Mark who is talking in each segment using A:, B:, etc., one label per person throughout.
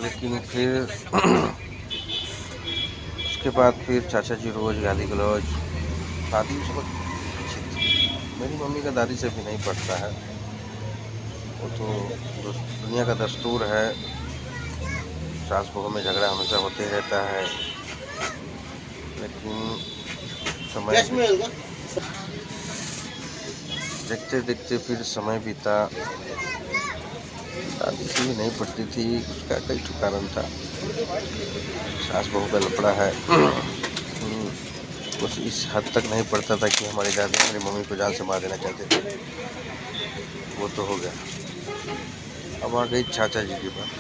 A: लेकिन फिर उसके बाद फिर चाचा जी रोज़ गाली गलौज। दादी उस वक्त अच्छी थी। मेरी मम्मी का दादी से भी नहीं पड़ता है। वो तो दुनिया का दस्तूर है, सास बहू में झगड़ा हमेशा होते रहता है। लेकिन समय देखते देखते फिर समय बीता। दादी से भी नहीं पड़ती थी, उसका कई कारण था। सास बहू का लफड़ा है। कुछ इस हद तक नहीं पड़ता था कि हमारी दादी हमारी मम्मी को जान से मार देना चाहते थे। वो तो हो गया। अब आ गई चाचा जी की बात।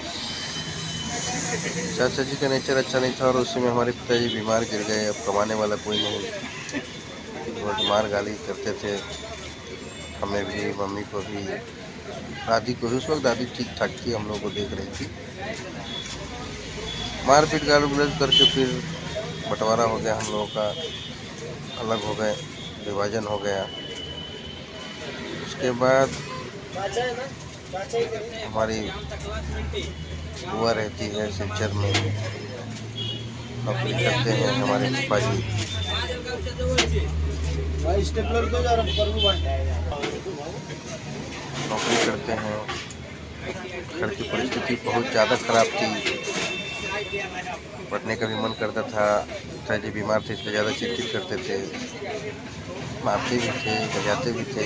A: चाचा जी का नेचर अच्छा नहीं था और उसी में हमारे पिताजी बीमार गिर गए। अब कमाने वाला कोई नहीं, रोज मार गाली करते थे, हमें भी, मम्मी को भी, दादी को भी। उस वक्त दादी ठीक ठाक थी, हम लोगों को देख रही थी। मारपीट गाली गलौज करके फिर बंटवारा हो गया हम लोगों का, अलग हो गए, विभाजन हो गया। उसके बाद हमारी बुआ रहती है सिलचर में, नौकरी करते हैं हमारे पापा जी। नौकरी करते हैं। घर की परिस्थिति बहुत ज़्यादा खराब थी, पढ़ने का भी मन करता था। पिताजी बीमार थे इसलिए ज़्यादा चिंतित करते थे, मारते भी थे, बजाते भी थे।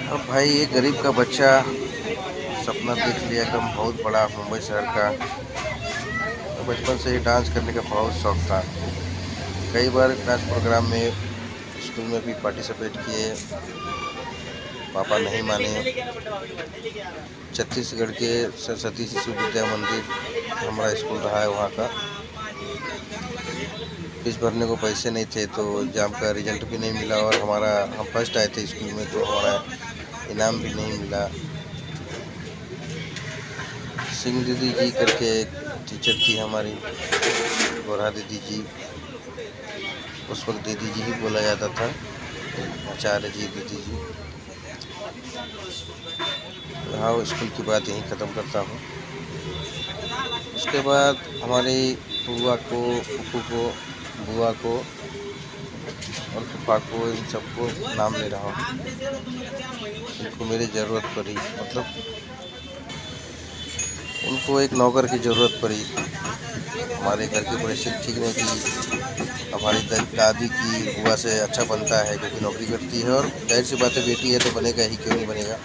A: अब भाई एक गरीब का बच्चा सपना देख लिया एकदम बहुत बड़ा मुंबई शहर का। तो बचपन से ही डांस करने का बहुत शौक था। कई बार डांस प्रोग्राम में स्कूल में भी पार्टिसिपेट किए, पापा नहीं माने। छत्तीसगढ़ के सरस्वती शिशु विद्या मंदिर हमारा स्कूल रहा है, वहाँ का। फीस भरने को पैसे नहीं थे तो एग्जाम का रिजल्ट भी नहीं मिला और हम फर्स्ट आए थे स्कूल में तो हमारा इनाम भी नहीं मिला। सिंह दीदी जी करके एक टीचर थी हमारी, गोरा दीदी जी, उस वक्त दीदी जी ही बोला जाता था, आचार्य जी, दीदी जी। हाँ, स्कूल की बात यहीं ख़त्म करता हूँ। उसके बाद हमारी बुआ को, फूफू को, बुआ को और फूफा को, इन सबको नाम ले रहा हूँ। इनको मेरी ज़रूरत पड़ी, मतलब उनको एक नौकर की ज़रूरत पड़ी। हमारे घर की परिस्थिति ठीक नहीं थी। हमारी दादी की बुआ से अच्छा बनता है क्योंकि नौकरी करती है और जाहिर सी बात है बेटी है तो बनेगा ही, क्यों नहीं बनेगा।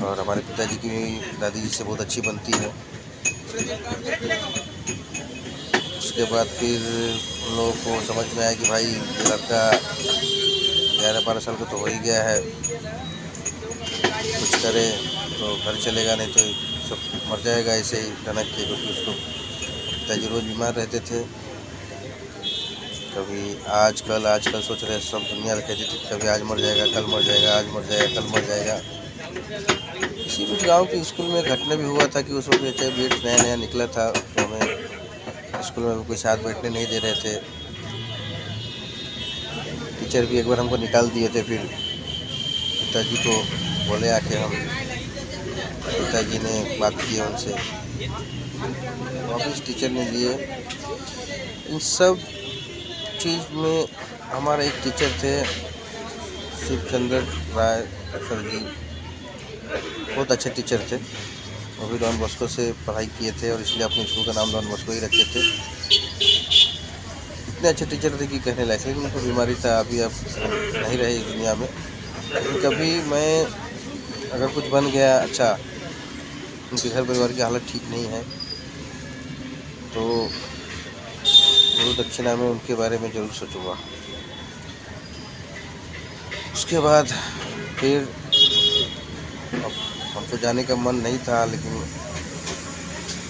A: और हमारे पिताजी की दादी जी से बहुत अच्छी बनती है। उसके बाद फिर उन लोगों को समझ में आया कि भाई ये लड़का 11-12 साल का तो हो ही गया है, कुछ करे तो घर चलेगा, नहीं तो सब मर जाएगा ऐसे ही टनक के। क्योंकि उसको पिताजी रोज़ बीमार रहते थे, कभी आजकल सोच रहे सब दुनिया कहती थी, कभी आज मर जाएगा, कल मर जाएगा, आज मर जाएगा, कल मर जाएगा। इसी बीच गांव के स्कूल में घटना भी हुआ था कि उस वक्त चाहे बेट नया नया निकला था तो हमें स्कूल में कोई साथ बैठने नहीं दे रहे थे। टीचर भी एक बार हमको निकाल दिए थे। फिर पिताजी को बोले आके हम, पिताजी ने बात की उनसे, वापस टीचर ने लिए। इन सब चीज़ में हमारा एक टीचर थे शिवचंद्र राय सर जी, बहुत अच्छे टीचर थे। वो भी डॉन बॉस्को से पढ़ाई किए थे और इसलिए अपने स्कूल का नाम डॉन बॉस्को ही रखे थे। इतने अच्छे टीचर थे कि कहने लायक। लेकिन उनको बीमारी था, अभी अब नहीं रहे इस दुनिया में। लेकिन कभी मैं अगर कुछ बन गया अच्छा, उनके घर परिवार की हालत ठीक नहीं है तो गुरु दक्षिणा में उनके बारे में ज़रूर सोचूंगा। उसके बाद फिर अब हमको जाने का मन नहीं था, लेकिन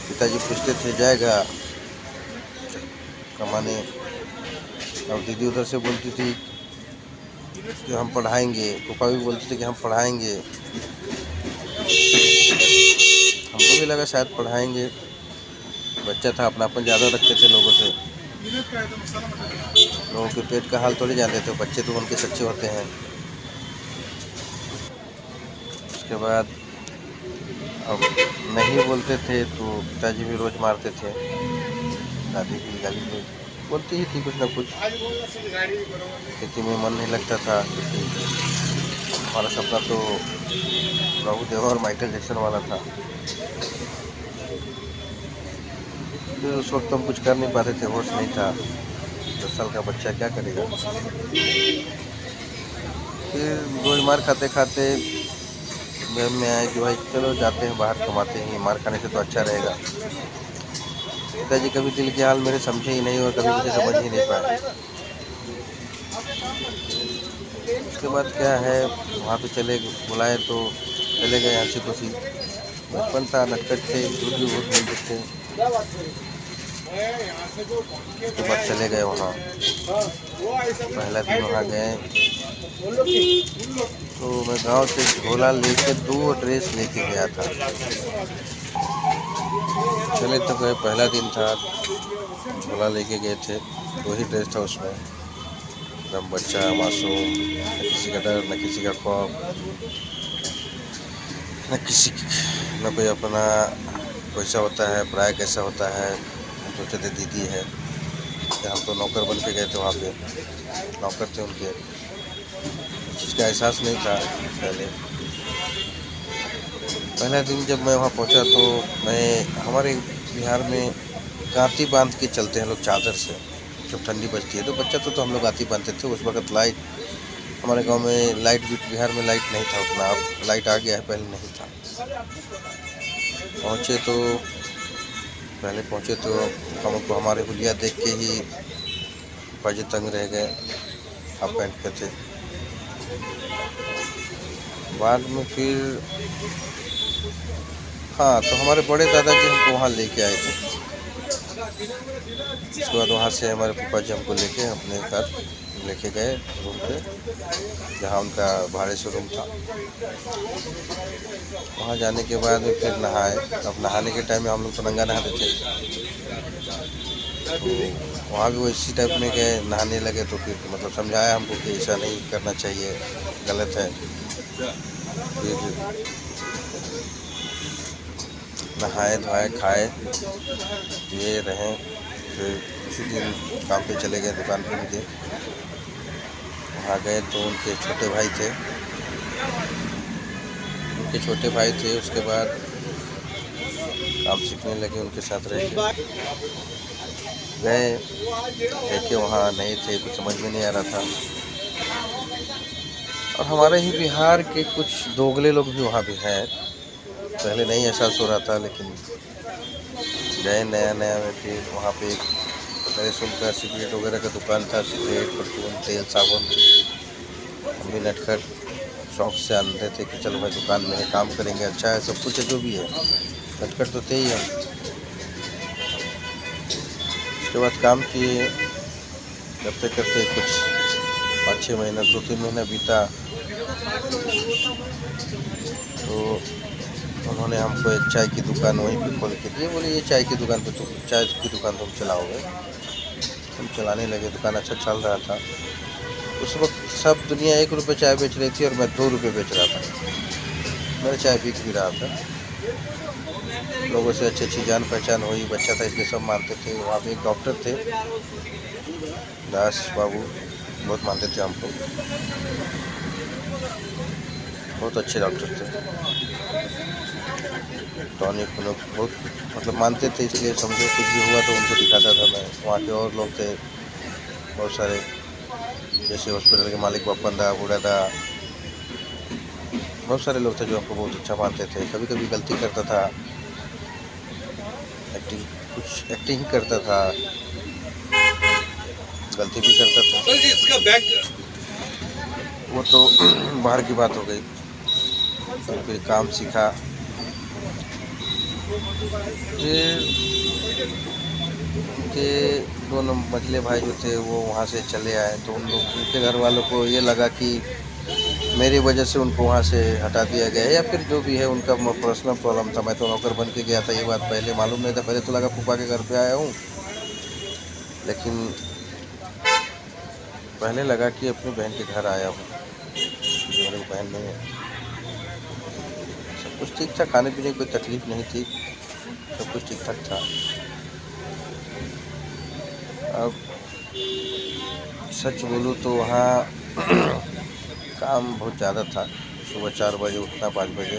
A: पिताजी पूछते थे जाएगा कमाने, और दीदी उधर से बोलती थी कि हम पढ़ाएंगे, पापा भी बोलते थे कि हम पढ़ाएंगे। हमको भी लगा शायद पढ़ाएंगे, बच्चा था, अपनापन ज़्यादा रखते थे लोगों से। लोगों के पेट का हाल थोड़ी जानते थे, बच्चे तो उनके सच्चे होते हैं। उसके बाद अब नहीं बोलते थे तो पिताजी भी रोज़ मारते थे, दादी भी गाली भी बोलती ही थी कुछ ना कुछ। खेती में मन नहीं लगता था क्योंकि हमारा सपना तो प्रभु देवा और माइकल जैक्सन वाला था। फिर उस वक्त हम कुछ कर नहीं पाते थे, होश नहीं था। 10 साल का बच्चा क्या करेगा। फिर रोज मार खाते खाते मन में आया कि भाई चलो जाते हैं बाहर, कमाते हैं, मार खाने से तो अच्छा रहेगा। पिताजी कभी दिल की हाल मेरे समझे ही नहीं और कभी मुझे समझ ही नहीं पाए। उसके बाद क्या है, वहाँ पे चले बुलाए तो चले गए हंसी खुशी। बचपन था, नटखट थे, दूध भी बहुत मिलते थे। उसके बाद चले गए वहाँ। पहला दिन वहाँ गए तो मैं गांव से झोला लेके 2 ड्रेस लेके गया था। चले तो गए, पहला दिन था, झोला लेके गए थे, 2 ही ड्रेस था उसमें। एकदम बच्चा मासूम, न किसी का डर न किसी का खौफ, न कोई अपना कैसा होता है, पराया कैसा होता है। हम सोचे थे दीदी है, हम तो नौकर बन के गए थे, वहाँ पे नौकर थे उनके। इसका एहसास नहीं था पहला दिन जब मैं वहाँ पहुँचा तो हमारे बिहार में गांती बांध के चलते हैं लोग चादर से, जब ठंडी बजती है तो बच्चा तो हम लोग गांती बांधते थे। उस वक्त लाइट, हमारे गांव में लाइट भी, बिहार में लाइट नहीं था उतना, अब लाइट आ गया है, पहले नहीं था। पहले पहुँचे तो हमको हमारे हुलिया देख के ही बाजे तंग रह गए, हाफ पैंट पे थे। बाद में फिर हाँ, तो हमारे बड़े दादाजी हमको वहाँ लेके आए थे। उसके बाद वहाँ से हमारे पापा जी हमको लेके अपने घर लेके गए रूम पे, जहाँ उनका भाड़े से रूम था। वहाँ जाने के बाद फिर नहाए। अब नहाने के टाइम में हम लोग तो नंगा नहाते थे, तो वहाँ भी वैसी टाइप में गए, नहाने लगे तो फिर मतलब समझाया हमको कि ऐसा नहीं करना चाहिए, गलत है। फिर नहाए धोए, खाए पिए रहें। फिर उसी दिन काम पे चले गए, दुकान पे उनके। वहाँ गए तो उनके छोटे भाई थे। उसके बाद काम सीखने लगे, उनके साथ रह गए। देखे वहाँ नहीं थे, कुछ समझ में नहीं आ रहा था। और हमारे ही बिहार के कुछ दोगले लोग भी वहाँ भी हैं। पहले नहीं एहसास हो रहा था, लेकिन गए नया में। फिर वहाँ पे मेरे सुनकर सिगरेट वगैरह का दुकान था, सिगरेट, परचून, तेल, साबुन। हम भी नटखट शौक से आते थे कि चलो भाई दुकान में काम करेंगे, अच्छा है, सब कुछ है, जो भी है, नटखट तो थे ही हम। उसके बाद काम किए, करते करते कुछ 5-6 महीना, 2-3 महीना बीता तो उन्होंने हमको एक चाय की दुकान वहीं पे खोल के दी। बोले ये चाय की दुकान तुम चलाओगे। हम चलाने लगे, दुकान अच्छा चल रहा था। उस वक्त सब दुनिया 1 रुपये चाय बेच रही थी और मैं 2 रुपये बेच रहा था। मेरा चाय बिक भी रहा था, लोगों से अच्छी जान पहचान हुई। बच्चा था इसलिए सब मानते थे। वहाँ पे एक डॉक्टर थे, दास बाबू, बहुत मानते थे हमको, बहुत अच्छे डॉक्टर थे। टॉनिक लोग बहुत मतलब मानते थे, इसलिए समझो कुछ भी हुआ तो उनको दिखाता था मैं। वहाँ के और लोग थे बहुत सारे, जैसे हॉस्पिटल के मालिक बप्पन दा, बूढ़ा दा, बहुत सारे लोग थे जो हमको बहुत अच्छा मानते थे। कभी कभी गलती करता था, एक्टिंग ही करता था, गलती भी करता था, वो तो बाहर की बात हो गई। और फिर काम सीखा। फिर उनके 2 मझले भाई जो थे वो वहाँ से चले आए, तो उनके घर वालों को ये लगा कि मेरी वजह से उनको वहाँ से हटा दिया गया है, या फिर जो भी है उनका पर्सनल प्रॉब्लम था। मैं तो नौकर बन के गया था, ये बात पहले मालूम नहीं था। पहले तो लगा फूफा के घर पे आया हूँ, लेकिन पहले लगा कि अपनी बहन के घर आया हूँ। मेरी बहन नहीं है, सब कुछ ठीक था, खाने पीने की कोई तकलीफ़ नहीं थी, सब कुछ ठीक ठाक था। अब सच बोलूँ तो वहाँ काम बहुत ज़्यादा था। सुबह 4 बजे उठना, 5 बजे,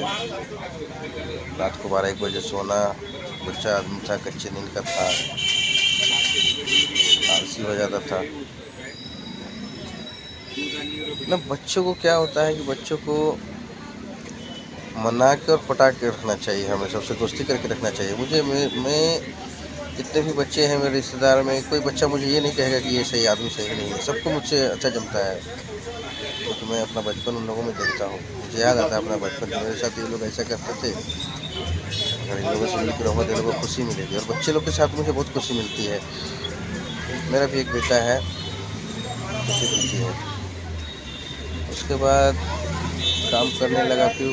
A: रात को 12-1 बजे सोना। बच्चा आदमी था, कच्चे नींद का था, आलसी हो जाता था। ना बच्चों को क्या होता है कि बच्चों को मना के और पटा के रखना चाहिए, हमें सबसे दोस्ती करके रखना चाहिए। मैं जितने भी बच्चे हैं मेरे रिश्तेदार में, कोई बच्चा मुझे ये नहीं कहेगा कि ये सही आदमी सही नहीं है, सबको मुझसे अच्छा जमता है। क्योंकि मैं अपना बचपन उन लोगों में देखता हूँ, मुझे याद आता है अपना बचपन, मेरे साथ ये लोग ऐसा करते थे। अगर इन लोगों से मिलकर रहूँगा तो इन लोगों को खुशी मिलेगी, और बच्चे लोग के साथ मुझे बहुत खुशी मिलती है। मेरा भी एक बेटा है, खुशी मिलती है। उसके बाद काम करने लगा, फिर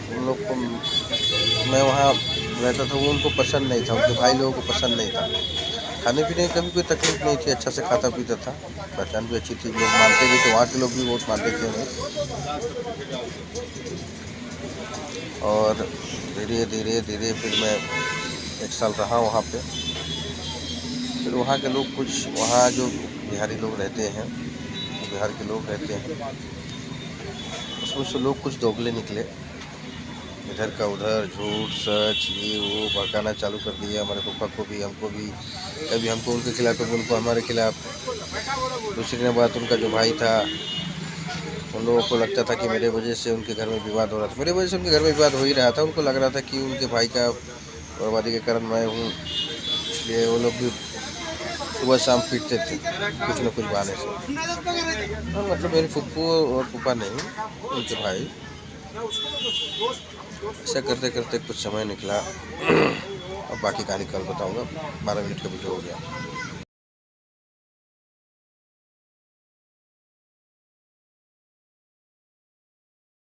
A: उन लोग को, मैं वहाँ रहता था, वो उनको पसंद नहीं था, उनके भाई लोगों को पसंद नहीं था। खाने पीने की कभी कोई तकलीफ नहीं थी, अच्छा से खाता पीता था, पहचान भी अच्छी थी, लोग मानते भी थे, वहाँ के लोग भी बहुत मानते थे उन्हें। और धीरे धीरे धीरे फिर मैं 1 साल रहा वहाँ पे। फिर वहाँ के लोग, कुछ वहाँ जो बिहारी लोग रहते हैं, बिहार के लोग रहते हैं, उसमें से लोग कुछ दोगले निकले, इधर का उधर, झूठ सच ये वो भड़काना चालू कर दिया, हमारे पापा को भी, हमको भी। कभी हमको उनके खिलाफ, कभी उनको हमारे खिलाफ। दूसरी ने बात, उनका जो भाई था, उन लोगों को लगता था कि मेरे वजह से उनके घर में विवाद हो रहा था। मेरे वजह से उनके घर में विवाद हो ही रहा था, उनको लग रहा था कि उनके भाई का बर्बादी के कारण मैं हूँ, इसलिए वो लोग भी सुबह शाम पीटते थे कुछ न कुछ बहाने से। हाँ, मतलब मेरी फुप्पू और फूफा नहीं, उनके भाई। ऐसा करते करते कुछ समय निकला। अब बाकी कहानी कल बताऊंगा, 12 मिनट का वीडियो हो गया।